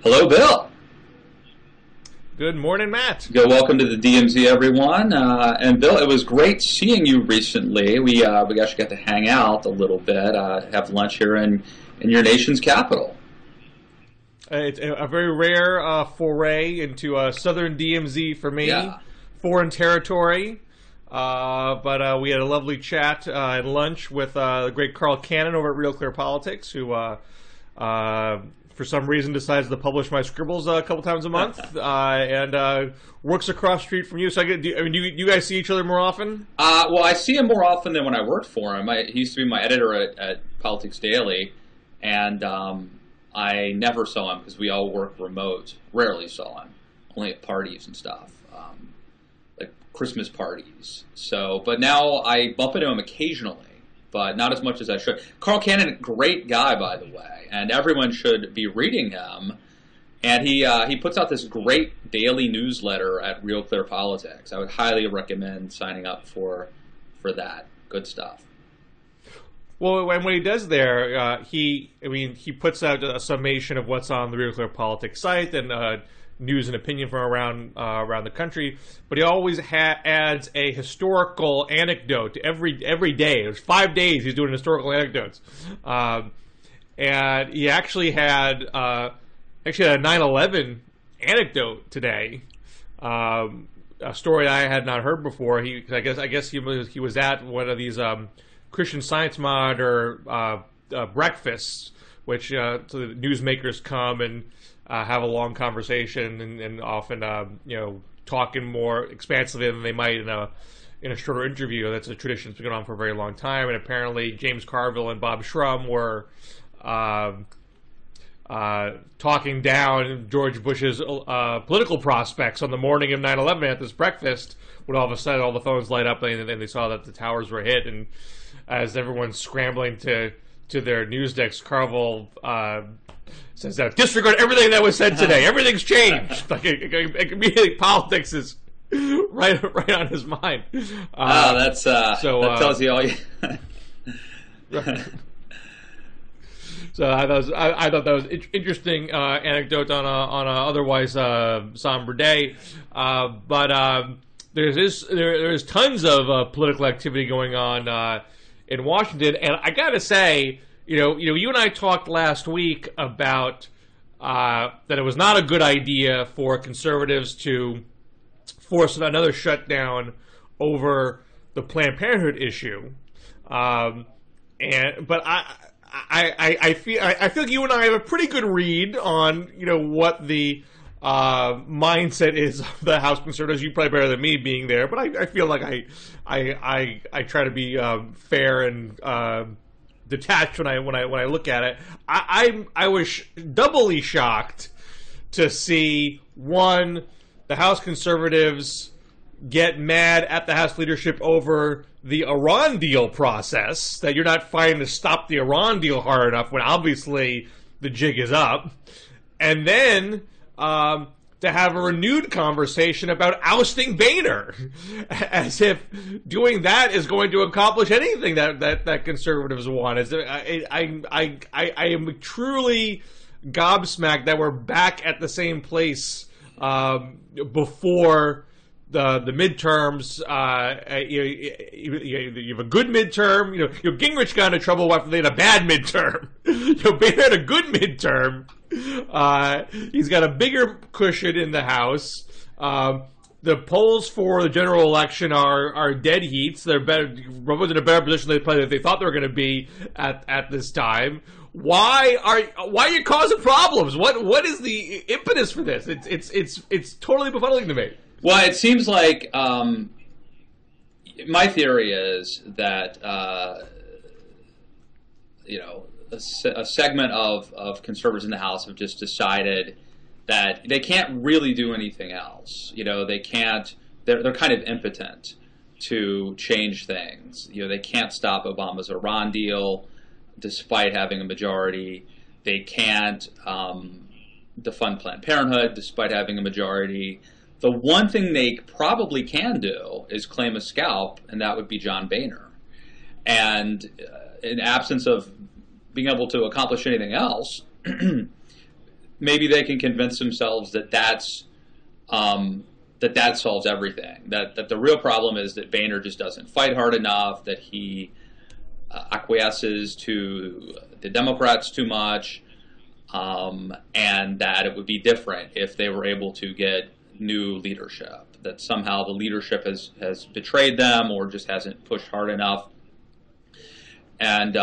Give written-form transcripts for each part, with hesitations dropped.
Hello, Bill. Good morning, Matt. Good. Welcome to the DMZ, everyone. And Bill, it was great seeing you recently. We actually got to hang out a little bit, have lunch here in your nation's capital. It's a very rare foray into southern DMZ for me, foreign territory. But we had a lovely chat at lunch with the great Carl Cannon over at Real Clear Politics, who for some reason decides to publish my scribbles a couple times a month, and works across the street from you. So do you guys see each other more often? Well, I see him more often than when I worked for him. He used to be my editor at Politics Daily, and I never saw him because we all work remote. Rarely saw him, only at parties and stuff, like Christmas parties. So, but now I bump into him occasionally, but not as much as I should. Carl Cannon, great guy, by the way, and everyone should be reading him. And he puts out this great daily newsletter at Real Clear Politics. I would highly recommend signing up for that. Good stuff. Well, and what he does there, he puts out a summation of what's on the Real Clear Politics site and news and opinion from around the country. But he always adds a historical anecdote every day. There's 5 days he's doing historical anecdotes, and he actually had a 9/11 anecdote today. A story I had not heard before. I guess he was at one of these Christian Science Monitor breakfasts, which so the newsmakers come and have a long conversation and often talking more expansively than they might in a shorter interview. That's a tradition that's been going on for a very long time. And apparently James Carville and Bob Shrum were talking down George Bush's political prospects on the morning of 9/11 at this breakfast, when all of a sudden all the phones light up and they saw that the towers were hit. And as everyone's scrambling to their news decks, Carville says that disregard everything that was said today. Everything's changed. Like immediately, politics is right on his mind. That tells you all. Right. So I thought that was interesting anecdote on a otherwise somber day. But there's tons of political activity going on in Washington, and I gotta say, you and I talked last week about that it was not a good idea for conservatives to force another shutdown over the Planned Parenthood issue, but I feel like you and I have a pretty good read on what the mindset is of the House conservatives. You probably better than me being there, but I feel like I try to be fair and detached when I look at it. I was doubly shocked to see the House conservatives get mad at the House leadership over the Iran deal process, that you're not fighting to stop the Iran deal hard enough when obviously the jig is up, and then to have a renewed conversation about ousting Boehner, as if doing that is going to accomplish anything that conservatives want. I am truly gobsmacked that we're back at the same place before the midterms. You have a good midterm. Gingrich got into trouble after they had a bad midterm. Boehner had a good midterm. He's got a bigger cushion in the House. The polls for the general election are dead heat. So they're better. Republicans in a better position than they thought they were going to be at this time. Why are you causing problems? What is the impetus for this? It's totally befuddling to me. Well, it seems like my theory is that a segment of conservatives in the House have just decided that they can't really do anything else. They can't. They're kind of impotent to change things. They can't stop Obama's Iran deal, despite having a majority. They can't defund Planned Parenthood, despite having a majority. The one thing they probably can do is claim a scalp, and that would be John Boehner. And in absence of being able to accomplish anything else, maybe they can convince themselves that that solves everything. That the real problem is that Boehner just doesn't fight hard enough, that he acquiesces to the Democrats too much, and that it would be different if they were able to get new leadership, that somehow the leadership has betrayed them or just hasn't pushed hard enough. And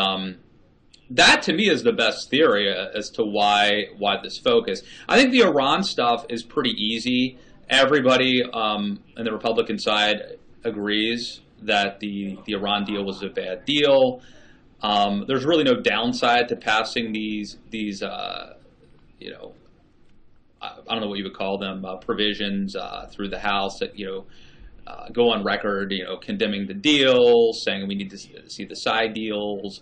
that, to me, is the best theory as to why this focus. I think the Iran stuff is pretty easy. Everybody on the Republican side agrees that the Iran deal was a bad deal. There's really no downside to passing these I don't know what you would call them, provisions through the House that, go on record, condemning the deal, saying we need to see the side deals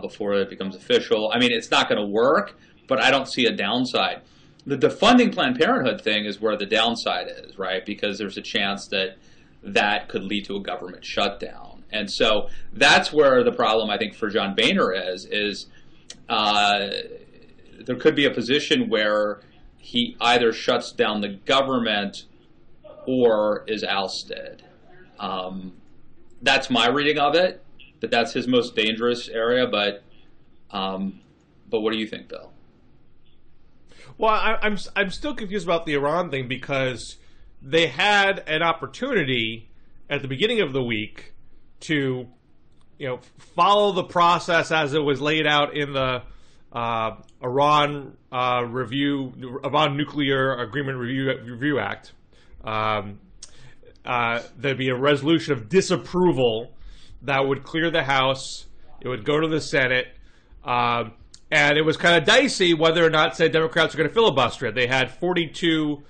before it becomes official. I mean, it's not going to work, but I don't see a downside. The defunding Planned Parenthood thing is where the downside is, right? Because there's a chance that could lead to a government shutdown. And so that's where the problem, I think, for John Boehner is there could be a position where he either shuts down the government or is ousted. That's my reading of it, that's his most dangerous area, but what do you think, Bill? Well, I'm still confused about the Iran thing, because they had an opportunity at the beginning of the week to, follow the process as it was laid out in the Iran Nuclear Agreement Review Act. There'd be a resolution of disapproval that would clear the House. It would go to the Senate. And it was kind of dicey whether or not, say, Democrats were going to filibuster it. They had 42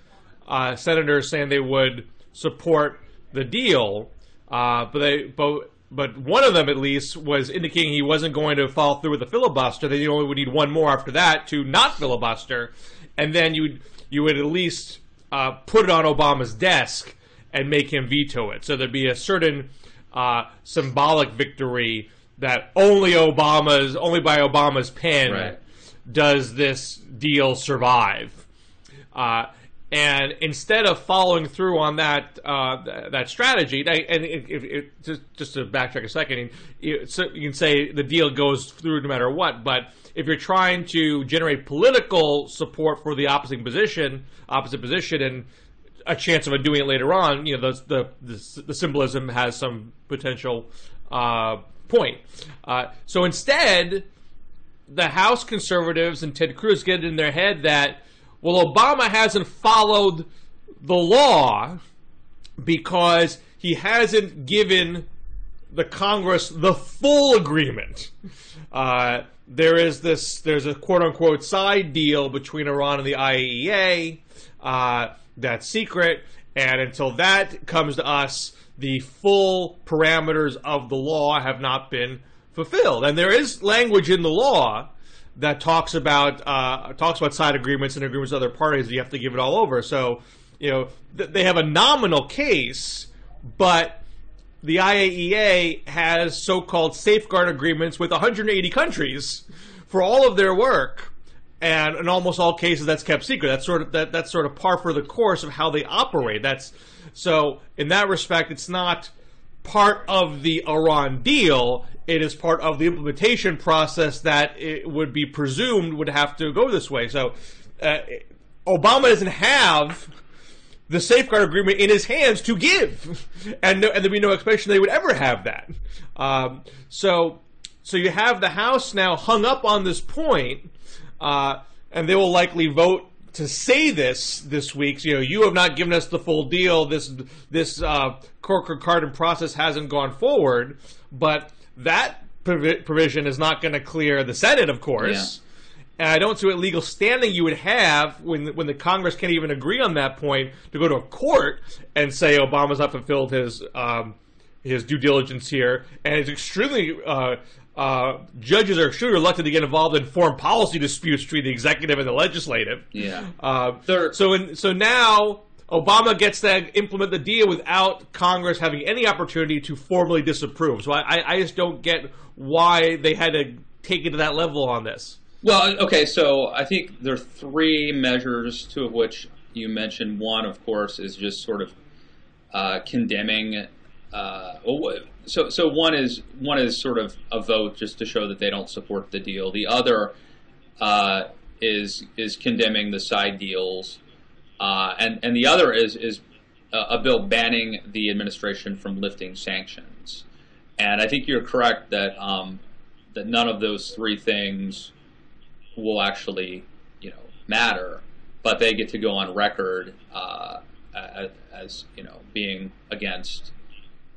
senators saying they would support the deal, but one of them, at least, was indicating he wasn't going to follow through with the filibuster. Then you only would need one more after that to not filibuster, and then you would at least put it on Obama's desk and make him veto it. So there'd be a certain symbolic victory that only by Obama's pen does this deal survive. And instead of following through on that strategy, just to backtrack a second, so you can say the deal goes through no matter what. But if you're trying to generate political support for the opposite position, and a chance of doing it later on, the symbolism has some potential point. So instead, the House conservatives and Ted Cruz get it in their head that, well, Obama hasn't followed the law because he hasn't given the Congress the full agreement. There's a quote-unquote side deal between Iran and the IAEA that's secret, and until that comes to us, the full parameters of the law have not been fulfilled. And there is language in the law that talks about side agreements and agreements with other parties that you have to give it all over. So, they have a nominal case, but the IAEA has so-called safeguard agreements with 180 countries for all of their work, and in almost all cases that's kept secret. That's sort of par for the course of how they operate. So in that respect, it's not part of the Iran deal. It is part of the implementation process that it would be presumed would have to go this way. So Obama doesn't have the safeguard agreement in his hands to give, and there'd be no expectation they would ever have that. So you have the House now hung up on this point, and they will likely vote to say this week. You have not given us the full deal. This cork cardon process hasn't gone forward, but that provision is not going to clear the Senate, of course. Yeah. And I don't see what legal standing you would have when the Congress can't even agree on that point to go to a court and say Obama's not fulfilled his due diligence here, and it's extremely judges are extremely reluctant to get involved in foreign policy disputes between the executive and the legislative. Yeah. So now Obama gets to implement the deal without Congress having any opportunity to formally disapprove. So I just don't get why they had to take it to that level on this. Well, okay, so I think there are three measures, two of which you mentioned. One, of course, is just sort of condemning. So one is sort of a vote just to show that they don't support the deal. The other is condemning the side deals, and the other is a bill banning the administration from lifting sanctions. And I think you're correct that that none of those three things will actually, matter, but they get to go on record as being against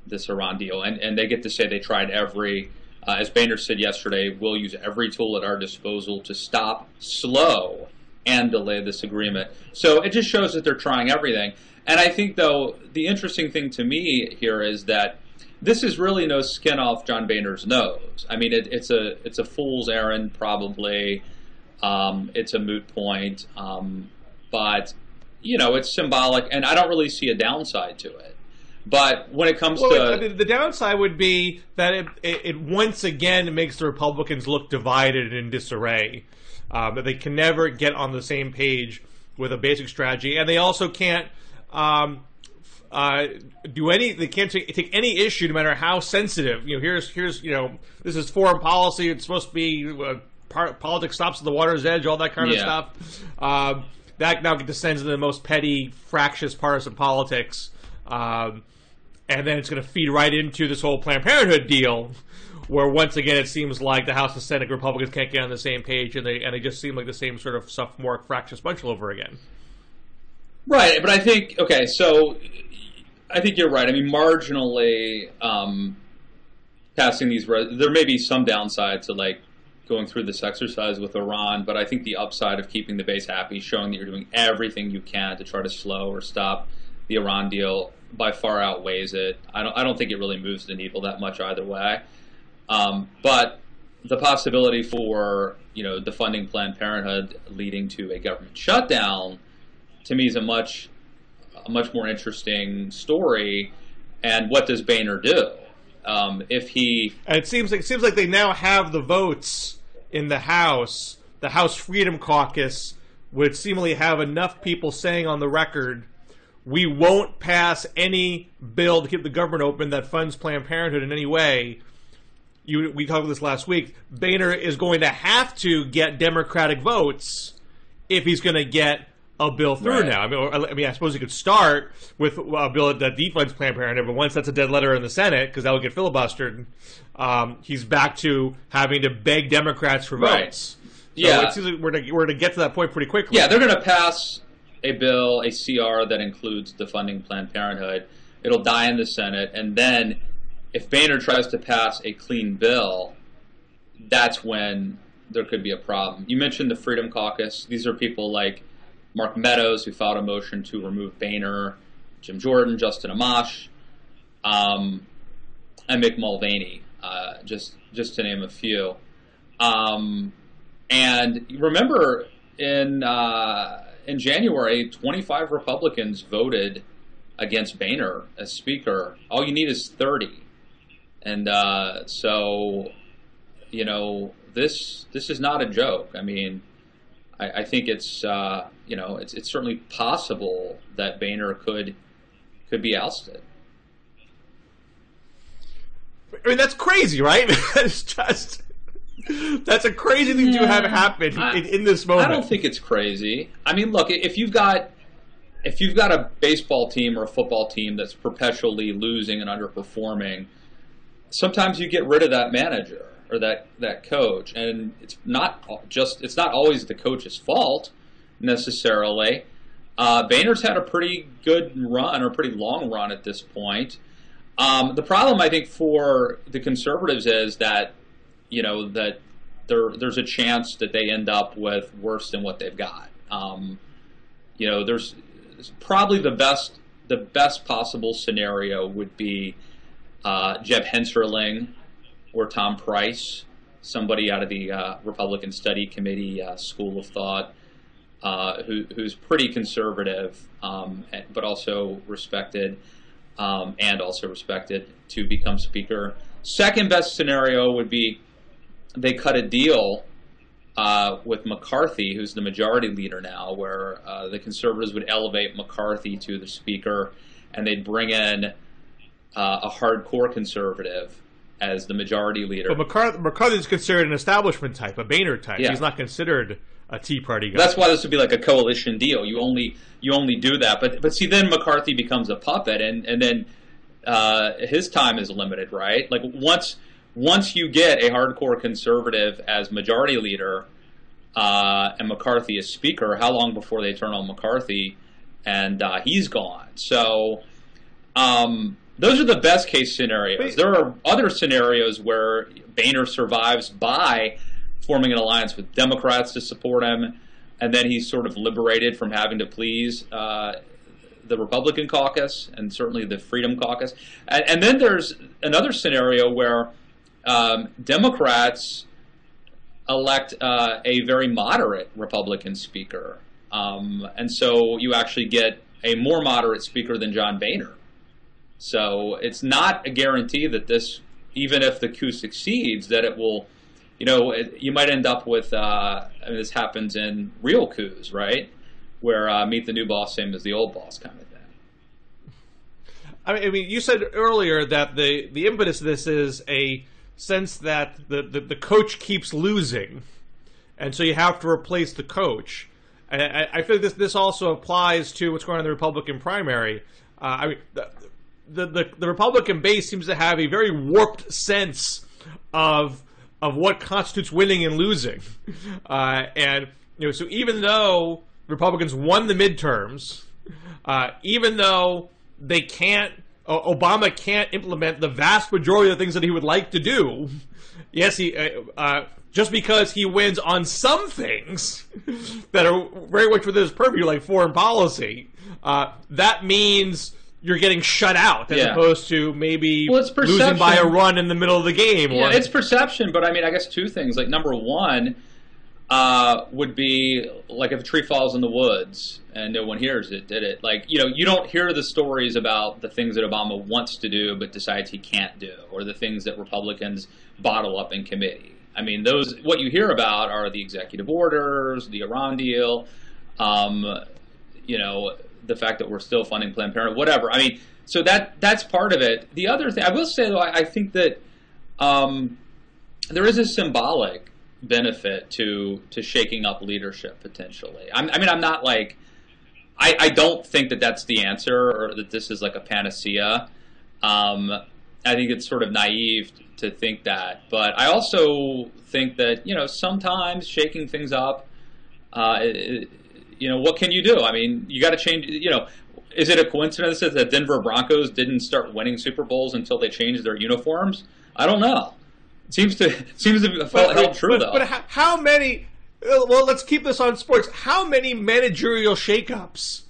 this Iran deal, and they get to say they tried as Boehner said yesterday, we'll use every tool at our disposal to stop, slow, and delay this agreement. So it just shows that they're trying everything. And I think, though, the interesting thing to me here is that this is really no skin off John Boehner's nose. I mean, it's a fool's errand, probably. It's a moot point, but it's symbolic, and I don't really see a downside to it. But when it comes to the downside would be that it once again makes the Republicans look divided and in disarray. That they can never get on the same page with a basic strategy, and they also can't do any. They can't take any issue, no matter how sensitive. Here's this is foreign policy. It's supposed to be politics stops at the water's edge, all that kind of stuff. That now descends into the most petty, fractious partisan politics. And then it's going to feed right into this whole Planned Parenthood deal, where once again it seems like the House and Senate Republicans can't get on the same page, and they just seem like the same sort of sophomoric fractious bunch all over again. Right, but I think so I think you're right. I mean, marginally passing these, there may be some downside to going through this exercise with Iran, but I think the upside of keeping the base happy, showing that you're doing everything you can to try to slow or stop the Iran deal, by far outweighs it. I don't think it really moves the needle that much either way. But the possibility for defunding Planned Parenthood leading to a government shutdown, to me, is a much more interesting story. And what does Boehner do? It seems like they now have the votes in the House. The House Freedom Caucus would seemingly have enough people saying on the record, we won't pass any bill to keep the government open that funds Planned Parenthood in any way. We talked about this last week. Boehner is going to have to get Democratic votes if he's going to get a bill through now. I mean, I suppose he could start with a bill that defunds Planned Parenthood, but once that's a dead letter in the Senate, because that would get filibustered, he's back to having to beg Democrats for votes. So it seems like we're going to get to that point pretty quickly. Yeah, they're going to pass a bill, a CR, that includes defunding Planned Parenthood. It'll die in the Senate, and then if Boehner tries to pass a clean bill, that's when there could be a problem. You mentioned the Freedom Caucus. These are people like Mark Meadows, who filed a motion to remove Boehner, Jim Jordan, Justin Amash, and Mick Mulvaney, just to name a few. And remember, in January, 25 Republicans voted against Boehner as Speaker. All you need is 30. And so, this is not a joke. I mean, I think it's it's certainly possible that Boehner could be ousted. I mean, that's crazy, right? That's a crazy thing to have happen in this moment. I don't think it's crazy. I mean, look, if you've got a baseball team or a football team that's perpetually losing and underperforming, sometimes you get rid of that manager or that coach, and it's not always the coach's fault necessarily. Boehner's had a pretty good run, or a pretty long run at this point. The problem, I think, for the conservatives is that that there's a chance that they end up with worse than what they've got. There's probably the best possible scenario would be Jeb Hensarling or Tom Price, somebody out of the Republican Study Committee School of Thought, who's pretty conservative, but also respected, to become Speaker. Second best scenario would be they cut a deal with McCarthy, who's the majority leader now, where the conservatives would elevate McCarthy to the speaker, and they'd bring in a hardcore conservative as the majority leader. But McCarthy's considered an establishment type, a Boehner type. Yeah. He's not considered a Tea Party guy. That's why this would be like a coalition deal. You only do that. But see, then McCarthy becomes a puppet, and then his time is limited, right? Like once you get a hardcore conservative as majority leader and McCarthy as speaker, how long before they turn on McCarthy and he's gone? So those are the best case scenarios. There are other scenarios where Boehner survives by forming an alliance with Democrats to support him, and then he's sort of liberated from having to please the Republican caucus and certainly the Freedom Caucus. And then there's another scenario where Democrats elect a very moderate Republican speaker. And so you actually get a more moderate speaker than John Boehner. So it's not a guarantee that this, even if the coup succeeds, that it will, you might end up with, this happens in real coups, right? Where meet the new boss, same as the old boss kind of thing. I mean, you said earlier that the impetus of this is a sense that the coach keeps losing, and so you have to replace the coach. And I feel like this also applies to what's going on in the Republican primary. I mean, the Republican base seems to have a very warped sense of what constitutes winning and losing, and so even though Republicans won the midterms, even though Obama can't implement the vast majority of the things that he would like to do. Yes, just because he wins on some things that are very much within his purview, like foreign policy, that means you're getting shut out as opposed to maybe losing by a run in the middle of the game. Yeah, it's perception, but I mean, I guess two things. Like, number one would be like if a tree falls in the woods and no one hears it, did it? Like, you don't hear the stories about the things that Obama wants to do but decides he can't do, or the things that Republicans bottle up in committee. I mean, what you hear about are the executive orders, the Iran deal, the fact that we're still funding Planned Parenthood, whatever. I mean, so that's part of it. The other thing, I will say, though, I think that there is a symbolic benefit to shaking up leadership potentially. I mean, I'm not like, I don't think that that's the answer or that this is like a panacea. I think it's sort of naive to think that, but I also think that sometimes shaking things up, what can you do? I mean, you got to change. Is it a coincidence that the Denver Broncos didn't start winning Super Bowls until they changed their uniforms? I don't know. Seems to held true though. But how many? Well, let's keep this on sports. How many managerial shakeups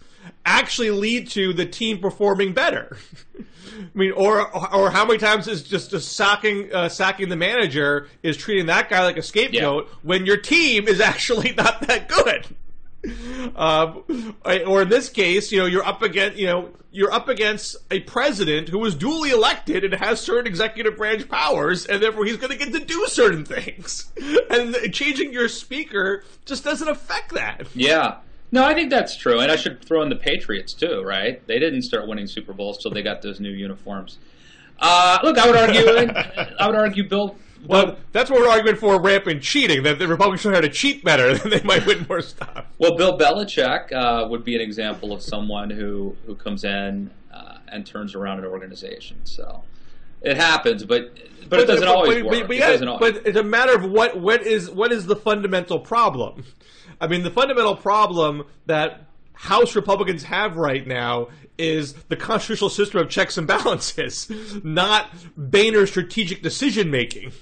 actually lead to the team performing better? I mean, or how many times is just sacking the manager is treating that guy like a scapegoat when your team is actually not that good? Or in this case, you're up against a president who was duly elected and has certain executive branch powers, and therefore he's going to get to do certain things. And changing your speaker just doesn't affect that. Yeah. No, I think that's true, and I should throw in the Patriots too, right? They didn't start winning Super Bowls till they got those new uniforms. Look, I would argue Bill. Well, that's what we're arguing for: rampant cheating. That the Republicans know how to cheat better, then they might win more stuff. Well, Bill Belichick would be an example of someone who comes in and turns around an organization. So it happens, but it doesn't always work. But it's a matter of what is the fundamental problem. I mean, the fundamental problem that House Republicans have right now is the constitutional system of checks and balances, not Boehner's strategic decision-making.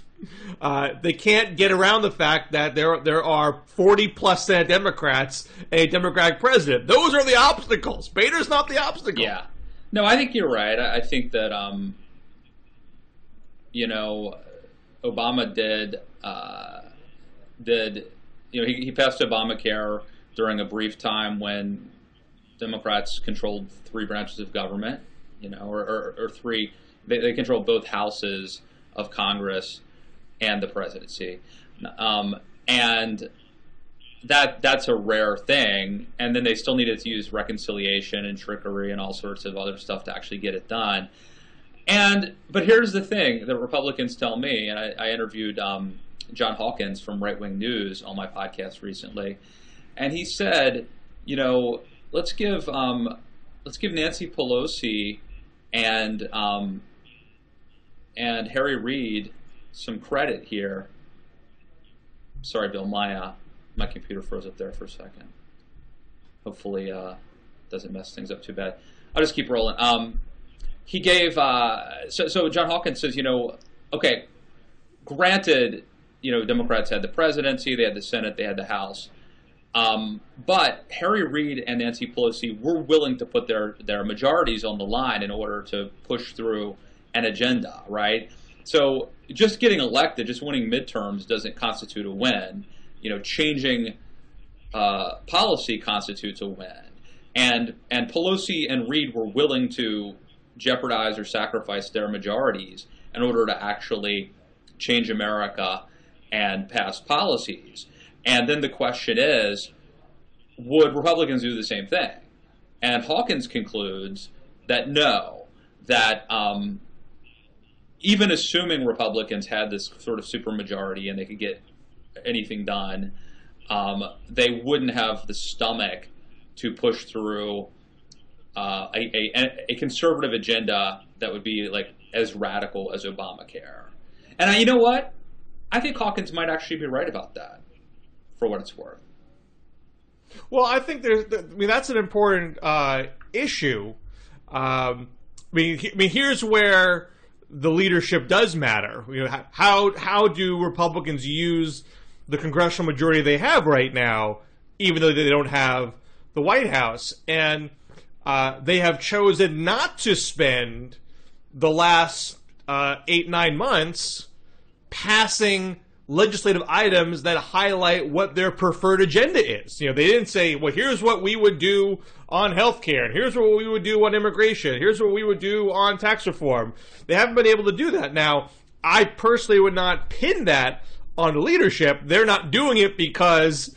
They can't get around the fact that there are 40-plus Senate Democrats and a Democratic president. Those are the obstacles. Boehner's not the obstacle. Yeah. No, I think you're right. I think that, Obama he passed Obamacare during a brief time when Democrats controlled three branches of government, or three. They controlled both houses of Congress and the presidency. and that's a rare thing. And then they still needed to use reconciliation and trickery and all sorts of other stuff to actually get it done. But here's the thing that Republicans tell me, and I interviewed John Hawkins from Right Wing News on my podcast recently, and he said, let's give Nancy Pelosi and Harry Reid some credit here. Sorry, Bill, my computer froze up there for a second. Hopefully, doesn't mess things up too bad. I'll just keep rolling. He gave so John Hawkins says, okay, granted, Democrats had the presidency, they had the Senate, they had the House, but Harry Reid and Nancy Pelosi were willing to put their majorities on the line in order to push through an agenda, right? So just getting elected, just winning midterms doesn't constitute a win. Changing policy constitutes a win. And Pelosi and Reid were willing to jeopardize or sacrifice their majorities in order to actually change America and pass policies. And then the question is, would Republicans do the same thing? And Hawkins concludes that no, that even assuming Republicans had this sort of supermajority and they could get anything done, they wouldn't have the stomach to push through a conservative agenda that would be like as radical as Obamacare. And you know what? I think Hawkins might actually be right about that, for what it's worth. Well, I think that's an important issue. Here's where the leadership does matter. How do Republicans use the congressional majority they have right now, even though they don't have the White House? And they have chosen not to spend the last 8-9 months passing legislative items that highlight what their preferred agenda is. They didn't say, well, here's what we would do on health care, and here's what we would do on immigration, here's what we would do on tax reform. They haven't been able to do that. Now, I personally would not pin that on the leadership. They're not doing it because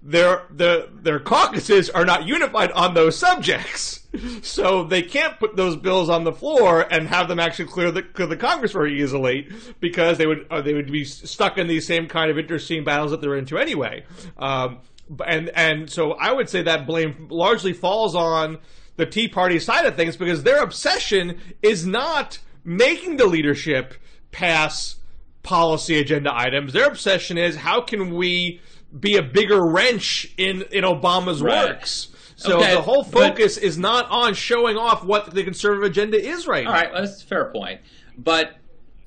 their caucuses are not unified on those subjects. So they can't put those bills on the floor and have them actually clear the Congress very easily, because they would be stuck in these same kind of interesting battles that they're into anyway. And so I would say that blame largely falls on the Tea Party side of things, because their obsession is not making the leadership pass policy agenda items. Their obsession is, how can we be a bigger wrench in Obama's works? So the whole focus is not on showing off what the conservative agenda is right now. All right, well, that's a fair point. But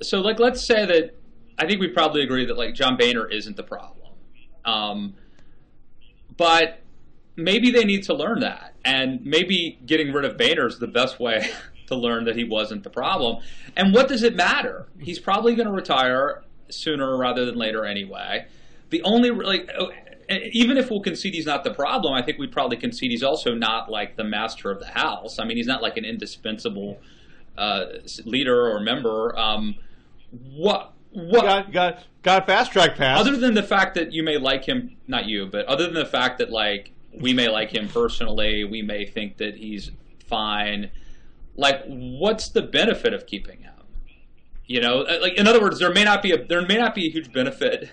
so let's say that I think we probably agree that John Boehner isn't the problem. But maybe they need to learn that, and maybe getting rid of Boehner is the best way to learn that he wasn't the problem. And what does it matter? He's probably going to retire sooner rather than later anyway. The only even if we'll concede he's not the problem, I think we'd probably concede he's also not the master of the House. I mean, he's not an indispensable leader or member. Got fast track pass. Other than the fact that you may like him, not you, but other than the fact that we may like him personally, we may think that he's fine. What's the benefit of keeping him? In other words, there may not be a huge benefit.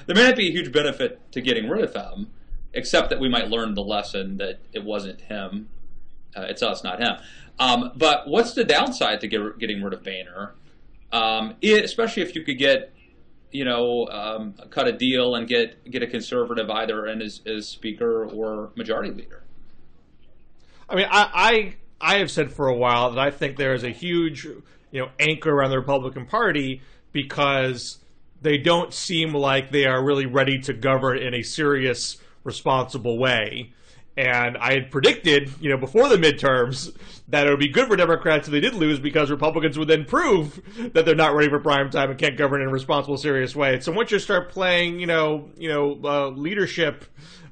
There may not be a huge benefit to getting rid of him, except that we might learn the lesson that it wasn't him. It's us, not him. But what's the downside to getting rid of Boehner? Especially if you could get, cut a deal and get a conservative either in as speaker or majority leader. I mean, I have said for a while that I think there is a huge, anchor around the Republican Party, because they don't seem like they are really ready to govern in a serious, responsible way. And I had predicted, before the midterms, that it would be good for Democrats if they did lose, because Republicans would then prove that they're not ready for prime time and can't govern in a responsible, serious way. So once you start playing, leadership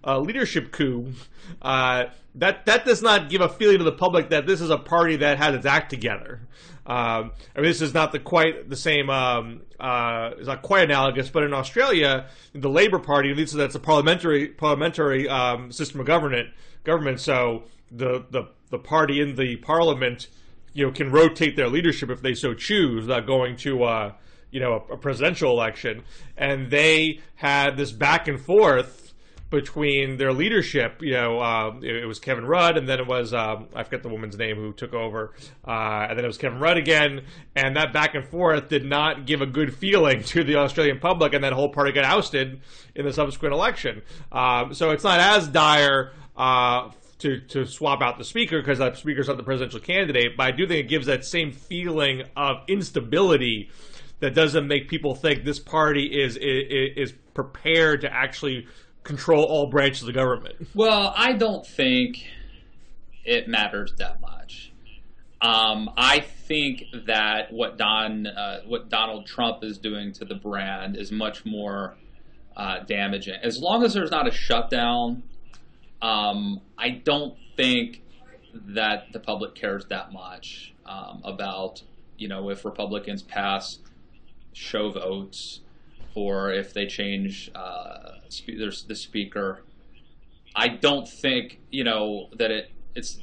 leadership coup, that does not give a feeling to the public that this is a party that has its act together. I mean, this is not quite the same. It's not quite analogous, but in Australia, the Labour Party, at least that's a parliamentary system of government. So the party in the parliament, can rotate their leadership if they so choose, without going to a presidential election. And they had this back and forth between their leadership. It was Kevin Rudd, and then it was I forget the woman's name who took over, and then it was Kevin Rudd again. And that back and forth did not give a good feeling to the Australian public, and that whole party got ousted in the subsequent election. So it's not as dire to swap out the speaker, because that speaker's not the presidential candidate, but I do think it gives that same feeling of instability that doesn't make people think this party is prepared to actually control all branches of government. Well, I don't think it matters that much. I think that what Donald Trump is doing to the brand is much more damaging. As long as there's not a shutdown, I don't think that the public cares that much about, if Republicans pass show votes or if they change the speaker. I don't think, that it's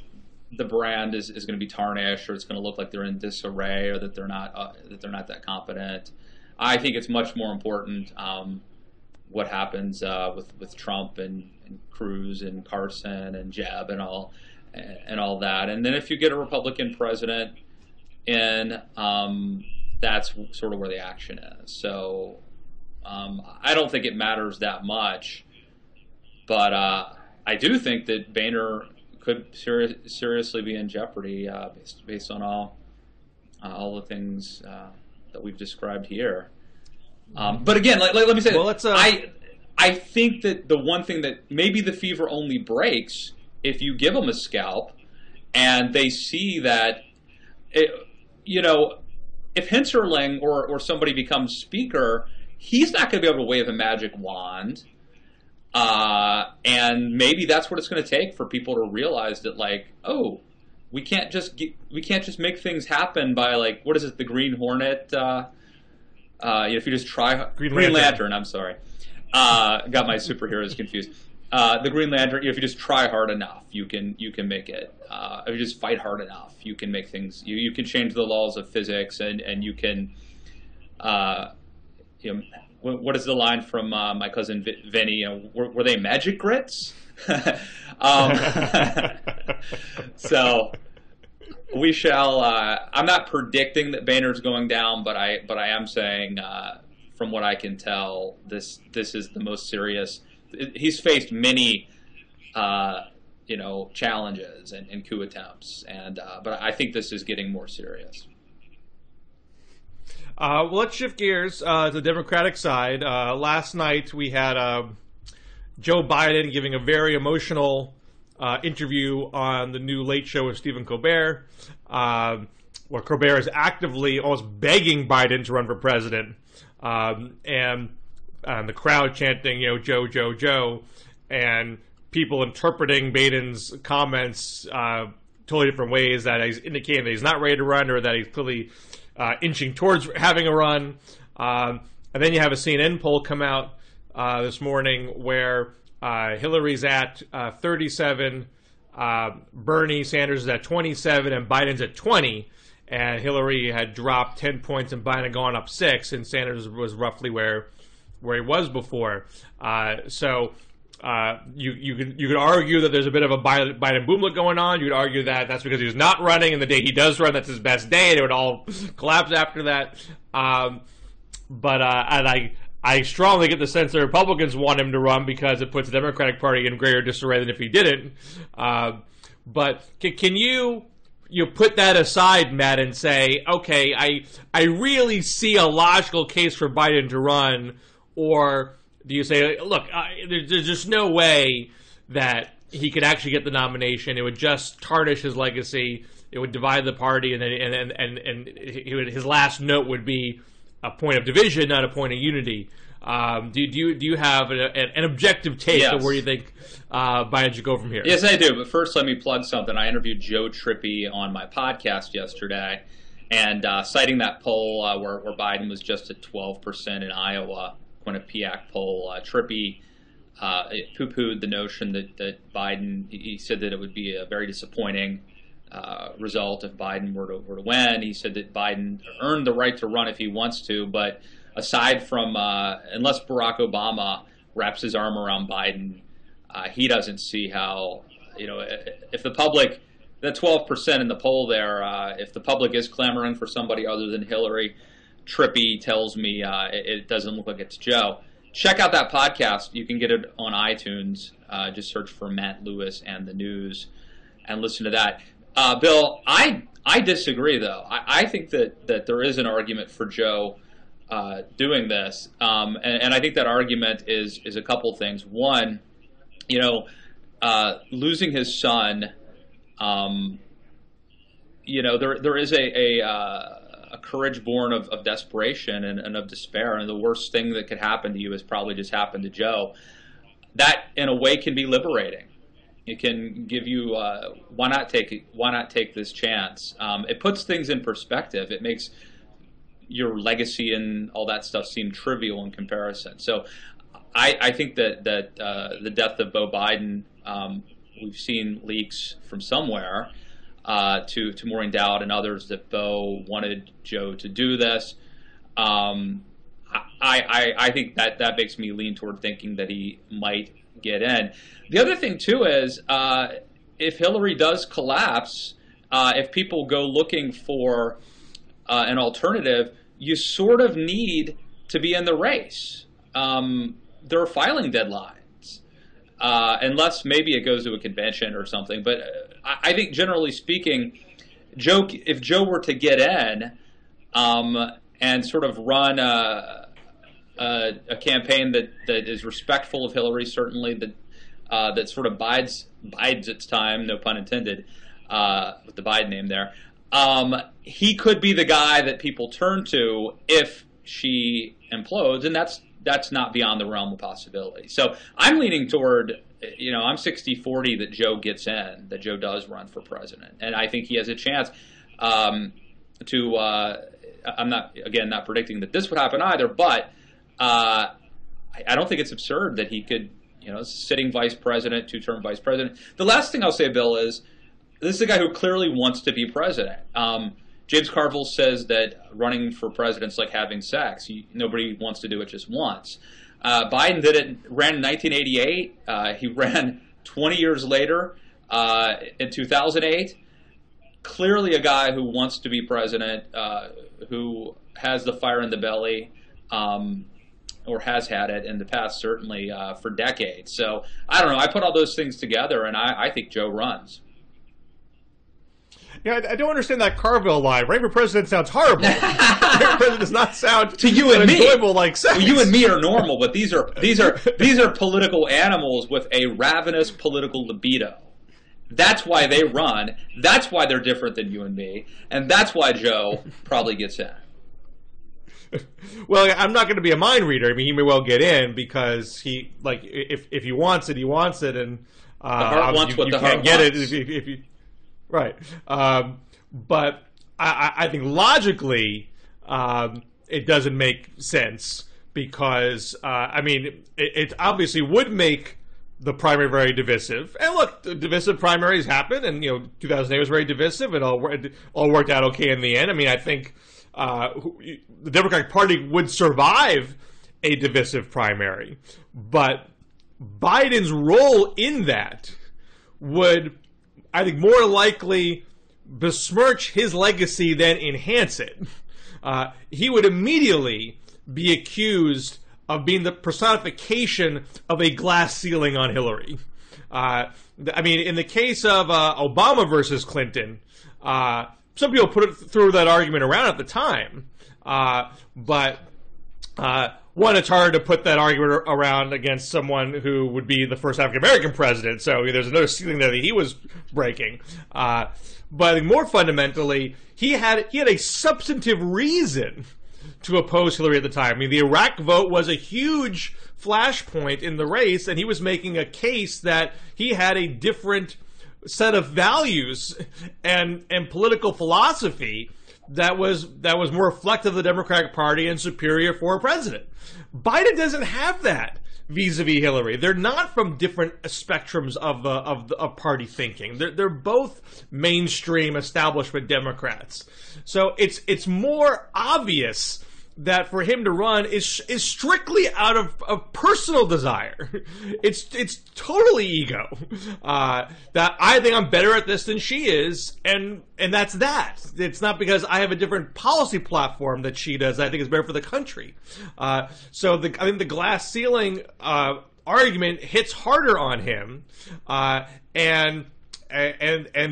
the brand is going to be tarnished, or it's going to look like they're in disarray, or that they're not that competent. I think it's much more important what happens with Trump and Cruz and Carson and Jeb and all that. And then if you get a Republican president in, that's sort of where the action is. So I don't think it matters that much, but I do think that Boehner could seriously be in jeopardy based on all the things that we've described here. But again, let me say, well, I think that the one thing that maybe the fever only breaks if you give them a scalp, and they see that, if Hinterling or somebody becomes speaker, he's not going to be able to wave a magic wand. And maybe that's what it's going to take for people to realize that, like, oh, we can't just make things happen by, like, what is it, the Green Hornet? If you just try Green Lantern. I'm sorry, got my superheroes confused. The Green Lantern. If you just try hard enough, you can make it. If you just fight hard enough, you can make things. You can change the laws of physics, and you can. What is the line from my cousin Vinny? Were they magic grits? So we shall. I'm not predicting that Boehner's going down, but I am saying, from what I can tell, this is the most serious. He's faced many, challenges and coup attempts, but I think this is getting more serious. Well, let's shift gears to the Democratic side. Last night we had Joe Biden giving a very emotional interview on the new Late Show with Stephen Colbert, where Colbert is actively almost begging Biden to run for president, and the crowd chanting, Joe, Joe, Joe, and people interpreting Biden's comments totally different ways, that he's indicating that he's not ready to run, or that he's clearly inching towards having a run. And then you have a CNN poll come out this morning where Hillary's at 37, Bernie Sanders is at 27, and Biden's at 20. And Hillary had dropped 10 points and Biden had gone up 6, and Sanders was roughly where he was before. So you could argue that there's a bit of a Biden boomlet going on. You could argue that that's because he was not running, and the day he does run, that's his best day, and it would all collapse after that. But I strongly get the sense that Republicans want him to run because it puts the Democratic Party in greater disarray than if he didn't. But can you put that aside, Matt, and say, okay, I really see a logical case for Biden to run, or do you say, look, there's just no way that he could actually get the nomination? It would just tarnish his legacy. It would divide the party, and his last note would be a point of division, not a point of unity. Do you have an objective take of where you think Biden should go from here? Yes, I do. But first, let me plug something. I interviewed Joe Trippi on my podcast yesterday, and citing that poll where Biden was just at 12% in Iowa, Quinnipiac poll, Trippi poo-pooed the notion that Biden. He said that it would be a very disappointing result if Biden were to win. He said that Biden earned the right to run if he wants to, but aside from unless Barack Obama wraps his arm around Biden, he doesn't see how, if the public, the 12% in the poll there, if the public is clamoring for somebody other than Hillary, Trippi tells me it doesn't look like it's Joe. Check out that podcast. You can get it on iTunes. Just search for Matt Lewis and the News and listen to that. Bill, I disagree, though. I think that there is an argument for Joe doing this, and I think that argument is a couple things. One, losing his son, there is a courage born of desperation and of despair, and the worst thing that could happen to you has probably just happened to Joe. That, in a way, can be liberating. It can give you why not take this chance? It puts things in perspective. It makes your legacy and all that stuff seem trivial in comparison. So I think that the death of Beau Biden, we've seen leaks from somewhere to Maureen Dowd and others that Beau wanted Joe to do this. I think that makes me lean toward thinking that he might get in. The other thing, too, is if Hillary does collapse, if people go looking for an alternative, you sort of need to be in the race. There are filing deadlines, unless maybe it goes to a convention or something. But I think, generally speaking, if Joe were to get in and sort of run a campaign that is respectful of Hillary, certainly that sort of bides its time, no pun intended, with the Biden name there. He could be the guy that people turn to if she implodes, and that's not beyond the realm of possibility. So I'm leaning toward, I'm 60-40 that Joe gets in, that Joe does run for president, and I think he has a chance to. I'm not predicting that this would happen either, but I don't think it's absurd that he could, sitting vice president, two-term vice president. The last thing I'll say, Bill, is this is a guy who clearly wants to be president. James Carville says that running for president's like having sex. Nobody wants to do it just once. Biden ran in 1988. He ran 20 years later in 2008. Clearly a guy who wants to be president, who has the fire in the belly, or has had it in the past, certainly, for decades. So, I don't know. I put all those things together, and I think Joe runs. Yeah, I don't understand that Carville line. Running for president sounds horrible. Running for president does not sound to you and enjoyable me. Like sex. Well, you and me are normal, but these are political animals with a ravenous political libido. That's why they run. That's why they're different than you and me, and that's why Joe probably gets in. Well, I'm not going to be a mind reader. I mean, he may well get in because if he wants it, he wants it, and the heart wants what the heart can't get wants. it if you. Right, but I think logically it doesn't make sense because it obviously would make the primary very divisive. And look, divisive primaries happen, and 2008 was very divisive, and all worked out okay in the end. I mean, I think the Democratic Party would survive a divisive primary, but Biden's role in that would, I think, more likely besmirch his legacy than enhance it. He would immediately be accused of being the personification of a glass ceiling on Hillary. In the case of Obama versus Clinton, some people threw that argument around at the time, but one, it's hard to put that argument around against someone who would be the first African-American president, so there's another ceiling there that he was breaking. But more fundamentally, he had a substantive reason to oppose Hillary at the time. I mean, the Iraq vote was a huge flashpoint in the race, and he was making a case that he had a different set of values and political philosophy that was more reflective of the Democratic Party and superior for a president. Biden doesn't have that vis-a-vis Hillary. They're not from different spectrums of party thinking. They're both mainstream establishment Democrats. So it's more obvious that for him to run is strictly out of personal desire. It's totally ego. That I think I'm better at this than she is, and that's that. It's not because I have a different policy platform that she does. I think it's better for the country. So I think the glass ceiling argument hits harder on him, and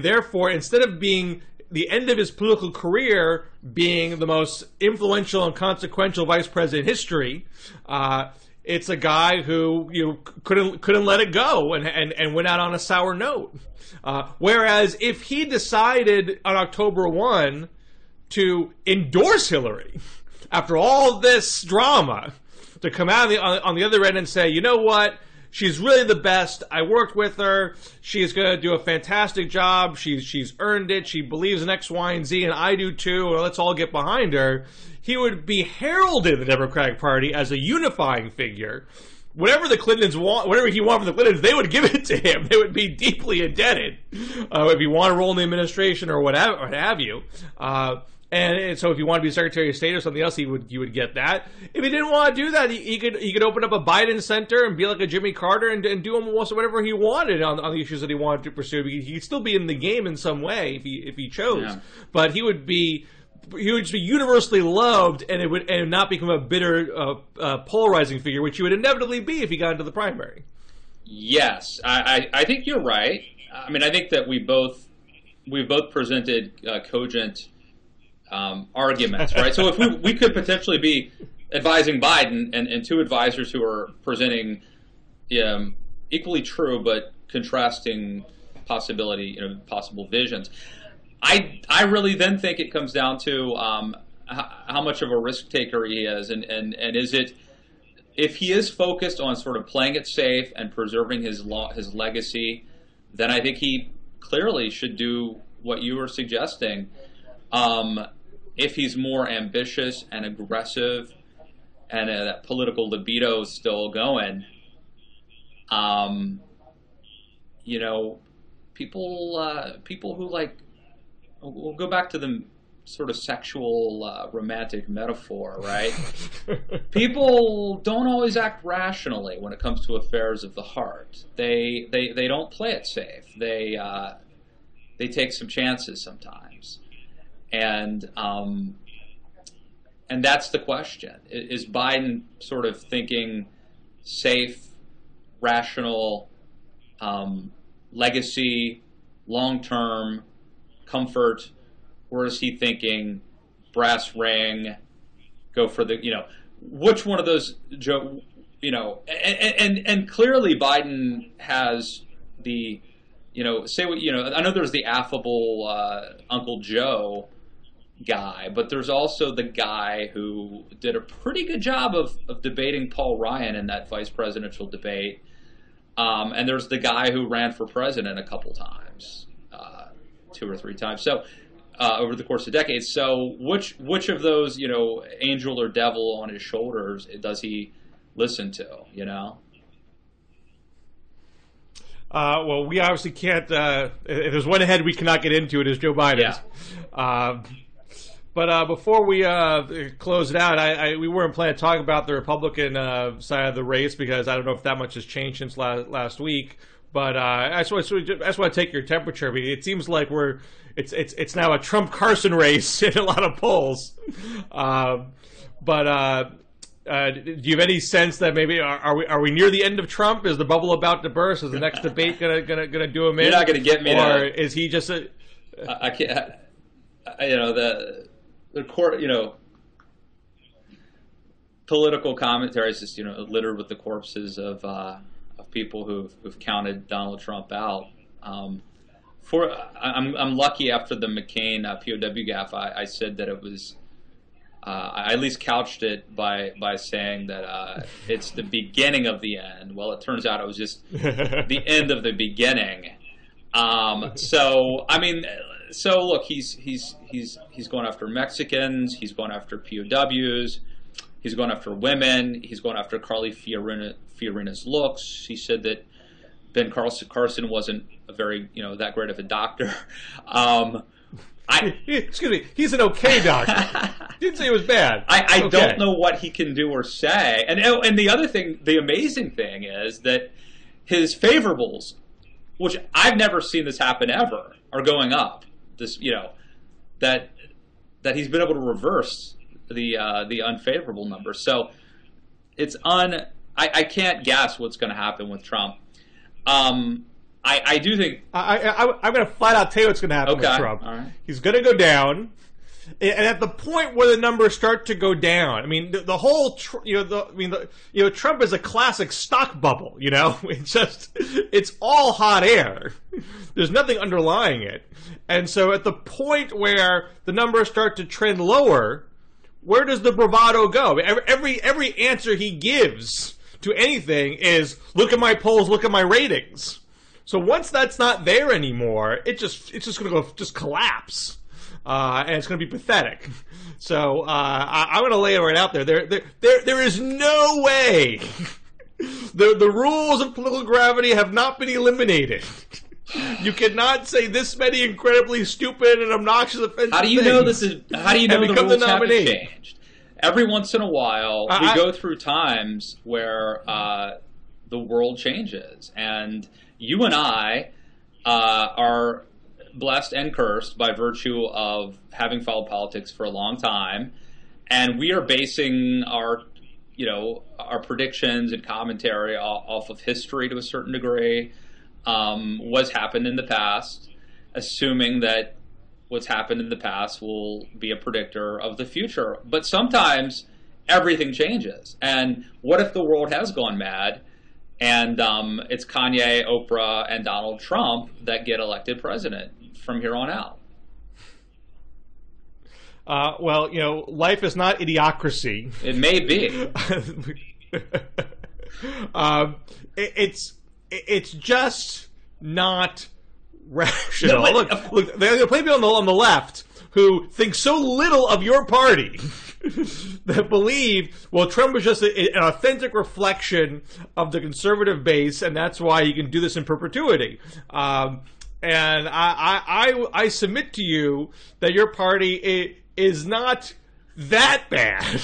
therefore, instead of being the end of his political career being the most influential and consequential vice president in history, it's a guy who couldn't let it go and went out on a sour note. Whereas if he decided on October 1 to endorse Hillary after all this drama, to come out on the other end and say, you know what? She's really the best. I worked with her. She's going to do a fantastic job. She's earned it. She believes in X, Y, and Z, and I do too. Well, let's all get behind her. He would be heralded in the Democratic Party as a unifying figure. Whatever the Clintons want, whatever he wanted from the Clintons, they would give it to him. They would be deeply indebted if he wanted to roll in the administration or whatever, what have you. And so if you want to be Secretary of State or something else, he would get that. If he didn't want to do that, he could open up a Biden center and be like a Jimmy Carter and do almost whatever he wanted on the issues that he wanted to pursue. He'd still be in the game in some way if he chose. Yeah. But he would be universally loved, and it would not become a bitter, polarizing figure, which he would inevitably be if he got into the primary. Yes, I think you're right. I mean, I think that we both presented cogent arguments, right? So if we could potentially be advising Biden and two advisors who are presenting equally true but contrasting possible visions. I really then think it comes down to how much of a risk taker he is, and is it, if he is focused on sort of playing it safe and preserving his legacy, then I think he clearly should do what you were suggesting. If he's more ambitious and aggressive, and that political libido is still going, people who like, we'll go back to the sort of sexual romantic metaphor, right? People don't always act rationally when it comes to affairs of the heart. They don't play it safe. They take some chances sometimes. And that's the question. Is Biden sort of thinking safe, rational, legacy, long-term, comfort, or is he thinking brass ring, go for the, which one of those, and clearly Biden has the, I know there's the affable Uncle Joe guy, but there's also the guy who did a pretty good job of debating Paul Ryan in that vice presidential debate. And there's the guy who ran for president a couple times, 2 or 3 times. So over the course of decades. So which of those, angel or devil on his shoulders does he listen to, Well, we obviously can't. If there's one head we cannot get into, it is Joe Biden's. Yeah. But before we close it out, we weren't planning to talk about the Republican side of the race because I don't know if that much has changed since last week. But I just want to take your temperature. I mean, it seems like it's now a Trump-Carson race in a lot of polls. Do you have any sense that maybe are we near the end of Trump? Is the bubble about to burst? Is the next debate gonna do him in? You're not gonna get me. Or is he just a? I can't. The court. Political commentary is just littered with the corpses of people who've counted Donald Trump out. I'm lucky after the McCain POW gaffe. I said that it was I at least couched it by saying that it's the beginning of the end. Well, it turns out it was just the end of the beginning. So I mean, so look, he's going after Mexicans. He's going after POWs. He's going after women. He's going after Carly Fiorina's looks. He said that Ben Carson wasn't a very that great of a doctor. Excuse me, he's an okay doctor. Didn't say it was bad. I okay. don't know what he can do or say. And the other thing, the amazing thing is that his favorables, which I've never seen this happen ever, are going up. This that he's been able to reverse the unfavorable numbers. So it's I can't guess what's going to happen with Trump. I do think I'm going to flat out tell you what's going to happen with Trump. All right. He's going to go down, and at the point where the numbers start to go down, I mean, the whole Trump is a classic stock bubble. It's all hot air. There's nothing underlying it, and so at the point where the numbers start to trend lower, where does the bravado go? Every answer he gives to anything is, look at my polls, look at my ratings. So once that's not there anymore, it's just going to go collapse, and it's going to be pathetic. So I'm going to lay it right out there. There is no way the rules of political gravity have not been eliminated. You cannot say this many incredibly stupid and obnoxious offensive How do you know this is? How do you know the rules haven't changed? Every once in a while, we go through times where the world changes, and you and I are blessed and cursed by virtue of having followed politics for a long time, and we are basing our predictions and commentary off of history to a certain degree, what's happened in the past, assuming that what's happened in the past will be a predictor of the future. But sometimes everything changes, and what if the world has gone mad? And it's Kanye, Oprah, and Donald Trump that get elected president from here on out. Well, life is not idiocracy. It may be. It's just not rational. No, look, there are plenty of people on the left who think so little of your party that believe, well, Trump is just an authentic reflection of the conservative base, and that's why he can do this in perpetuity. And I submit to you that your party is not that bad.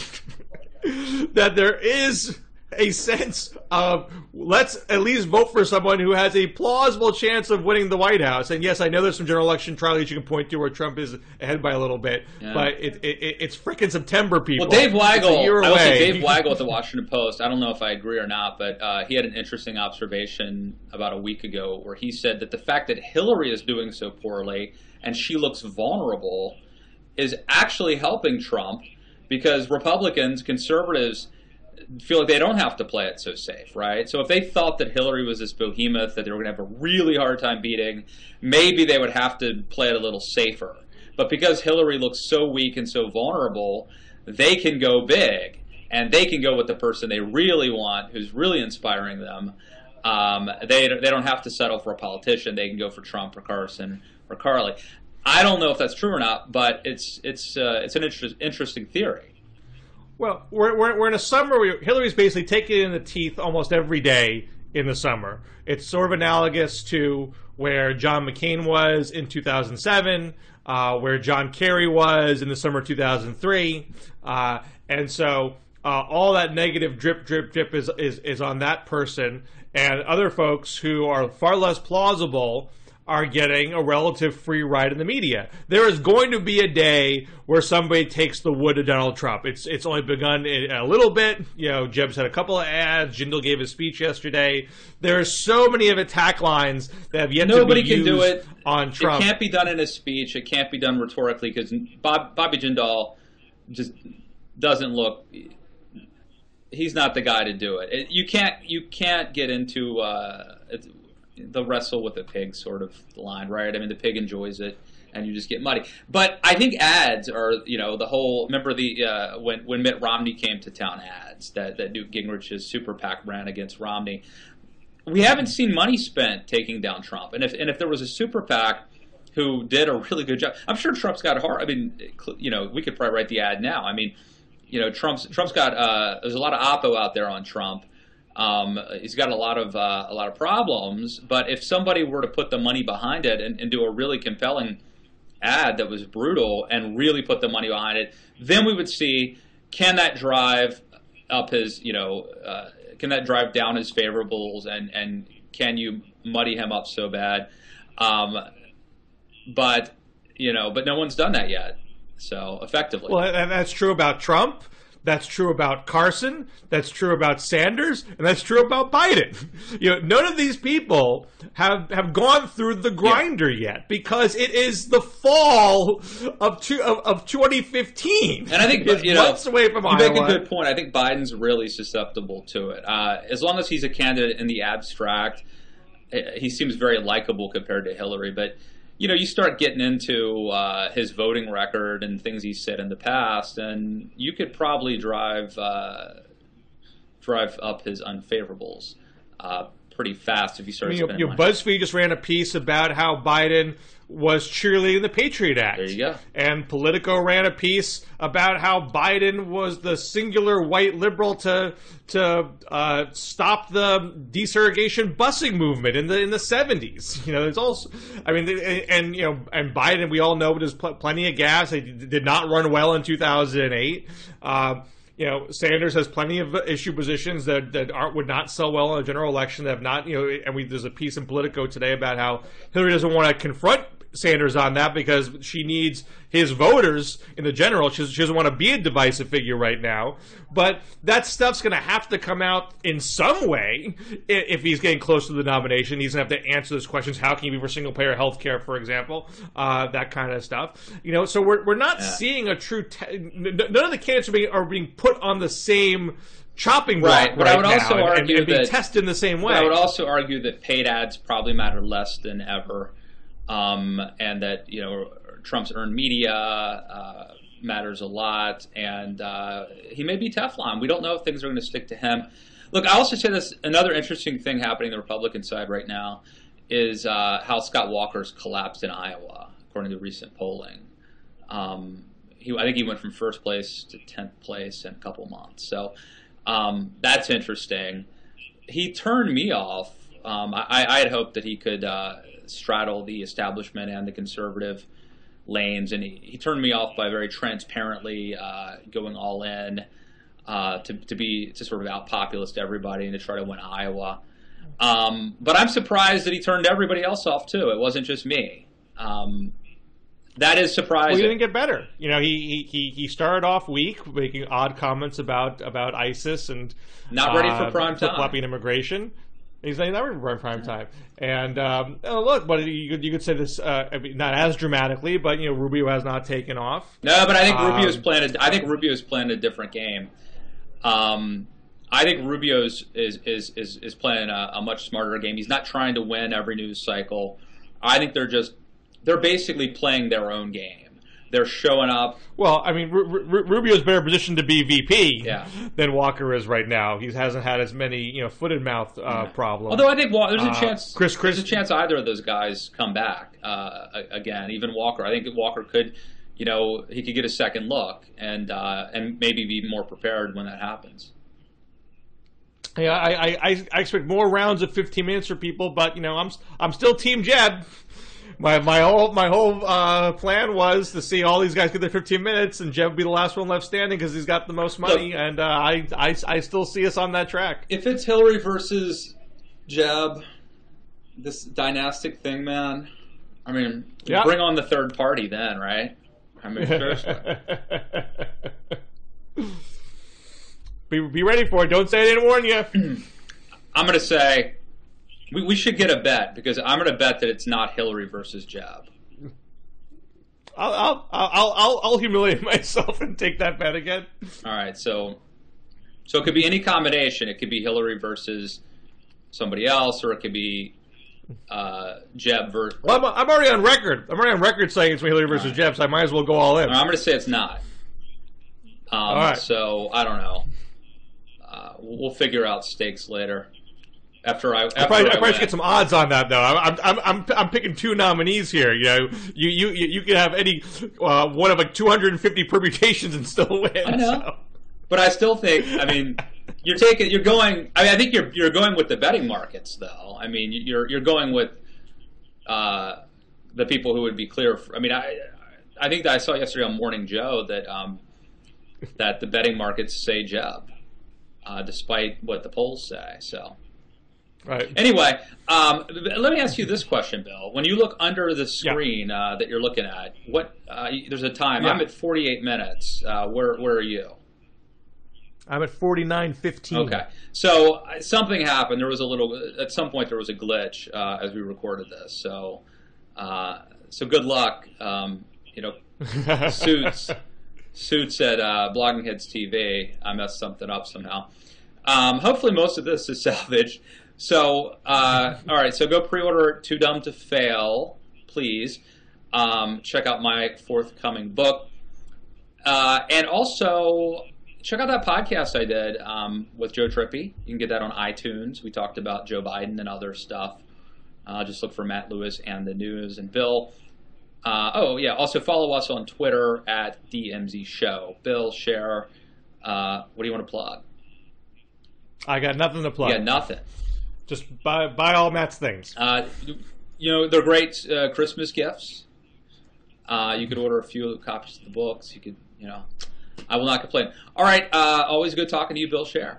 That there is a sense of, let's at least vote for someone who has a plausible chance of winning the White House. And yes, I know there's some general election trials you can point to where Trump is ahead by a little bit, but it's frickin' September, people. Well, Dave Weigel, I will say Dave Weigel at the Washington Post, I don't know if I agree or not, but he had an interesting observation about a week ago where he said that the fact that Hillary is doing so poorly and she looks vulnerable is actually helping Trump, because Republicans, conservatives, feel like they don't have to play it so safe, right? So if they thought that Hillary was this behemoth that they were going to have a really hard time beating, maybe they would have to play it a little safer. But because Hillary looks so weak and so vulnerable, they can go big, and they can go with the person they really want, who's really inspiring them. They don't have to settle for a politician. They can go for Trump or Carson or Carly. I don't know if that's true or not, but it's an interesting theory. Well, we're in a summer where Hillary's basically taking it in the teeth almost every day in the summer. It's sort of analogous to where John McCain was in 2007, where John Kerry was in the summer of 2003. And so all that negative drip is on that person, and other folks who are far less plausible are getting a relative free ride in the media. There is going to be a day where somebody takes the wood to Donald Trump. It's only begun a little bit. Jeb's had a couple of ads. Jindal gave his speech yesterday. There are so many of attack lines that have yet to be used do it on Trump. It can't be done in a speech. It can't be done rhetorically, because Bobby Jindal just doesn't look. He's not the guy to do it. You can't get into. the wrestle with the pig sort of line, right? I mean, the pig enjoys it, and you just get muddy. But I think ads are, the whole. Remember when Mitt Romney came to town, ads that Newt Gingrich's super PAC ran against Romney. We haven't seen money spent taking down Trump, and if there was a super PAC who did a really good job, I'm sure Trump's got hard. I mean, we could probably write the ad now. I mean, Trump's got there's a lot of oppo out there on Trump. He's got a lot of problems, but if somebody were to put the money behind it and do a really compelling ad that was brutal and really put the money behind it, then we would see, can that drive up his, can that drive down his favorables, and can you muddy him up so bad? But no one's done that yet. So effectively. Well, and that's true about Trump. That's true about Carson. That's true about Sanders, and that's true about Biden. None of these people have gone through the grinder yet, because it is the fall of 2015. And I think months away from Iowa. You make a good point. I think Biden's really susceptible to it. As long as he's a candidate in the abstract, he seems very likable compared to Hillary. But you start getting into his voting record and things he said in the past, and you could probably drive up his unfavorables pretty fast if you start spending money. BuzzFeed just ran a piece about how Biden was cheerleading the Patriot Act. There you go. And Politico ran a piece about how Biden was the singular white liberal to stop the desegregation busing movement in the 70s. There's also, I mean, and Biden, we all know, there's plenty of gas. He did not run well in 2008. Sanders has plenty of issue positions that would not sell well in a general election, that have not, there's a piece in Politico today about how Hillary doesn't want to confront Sanders on that because she needs his voters in the general. She doesn't want to be a divisive figure right now. But that stuff's going to have to come out in some way if he's getting close to the nomination. He's going to have to answer those questions. How can you be for single-payer health care, for example? That kind of stuff. So we're not seeing a true none of the candidates are being put on the same chopping block but I would also argue and being tested in the same way. I would also argue that paid ads probably matter less than ever. And that Trump's earned media matters a lot, and he may be Teflon. We don't know if things are going to stick to him. Look, I also say this: another interesting thing happening on the Republican side right now is how Scott Walker's collapsed in Iowa, according to recent polling. I think he went from first place to 10th place in a couple months. So that's interesting. He turned me off. I had hoped that he could straddle the establishment and the conservative lanes, and he turned me off by very transparently going all in to sort of out populist everybody and to try to win Iowa. But I'm surprised that he turned everybody else off too. It wasn't just me. That is surprising. Well, he didn't get better. He started off weak, making odd comments about ISIS and not ready for prime time, flip-flopping immigration. He's not ready for prime time. And look, but you could say this not as dramatically, but Rubio has not taken off. No, but I think Rubio's playing a different game. I think Rubio's is playing a much smarter game. He's not trying to win every news cycle. I think they're basically playing their own game. They're showing up. Well, I mean, Rubio's better positioned to be VP than Walker is right now. He hasn't had as many, foot and mouth problems. Although I think there's a chance. There's a chance either of those guys come back again. Even Walker. I think Walker could, he could get a second look and maybe be more prepared when that happens. Yeah, I expect more rounds of 15 minutes for people, but I'm still Team Jeb. My whole plan was to see all these guys get their 15 minutes, and Jeb be the last one left standing because he's got the most money. Look, and I still see us on that track. If it's Hillary versus Jeb, this dynastic thing, man. I mean, bring on the third party then, right? I mean, seriously. Be ready for it. Don't say I didn't warn you. I'm going to say we should get a bet, because I'm going to bet that it's not Hillary versus Jeb. I'll humiliate myself and take that bet again. All right, so it could be any combination. It could be Hillary versus somebody else, or it could be Jeb versus. Well, I'm already on record. I'm already on record saying it's Hillary versus Jeb, so I might as well go all in. I'm going to say it's not. All right. So I don't know. We'll figure out stakes later. I probably should get some odds on that though. I'm picking two nominees here. You know, you can have any one of like 250 permutations and still win. I know, so. But I still think. I mean, you're going. I mean, I think you're going with the betting markets though. I mean, you're going with the people who would be clear. I mean, I think that I saw yesterday on Morning Joe that that the betting markets say Jeb, despite what the polls say. So. Right. Anyway, let me ask you this question, Bill. When you look under the screen that you're looking at, what there's a time. I'm at 48 minutes. Where are you? I'm at 49:15. Okay. So something happened. There was at some point there was a glitch as we recorded this. So good luck. Suits at Blogging Heads TV. I messed something up somehow. Hopefully most of this is salvaged. So, all right, so go pre-order Too Dumb to Fail, please. Check out my forthcoming book. And also, check out that podcast I did with Joe Trippi. You can get that on iTunes. We talked about Joe Biden and other stuff. Just look for Matt Lewis and the News. And Bill, also follow us on Twitter at DMZ Show. Bill, Scher, what do you want to plug? I got nothing to plug. You got nothing. Just buy all Matt's things. They're great Christmas gifts. You could order a few copies of the books. You could, I will not complain. All right, always good talking to you, Bill Scher.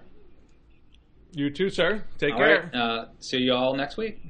You too, sir. Take care. All right, see you all next week.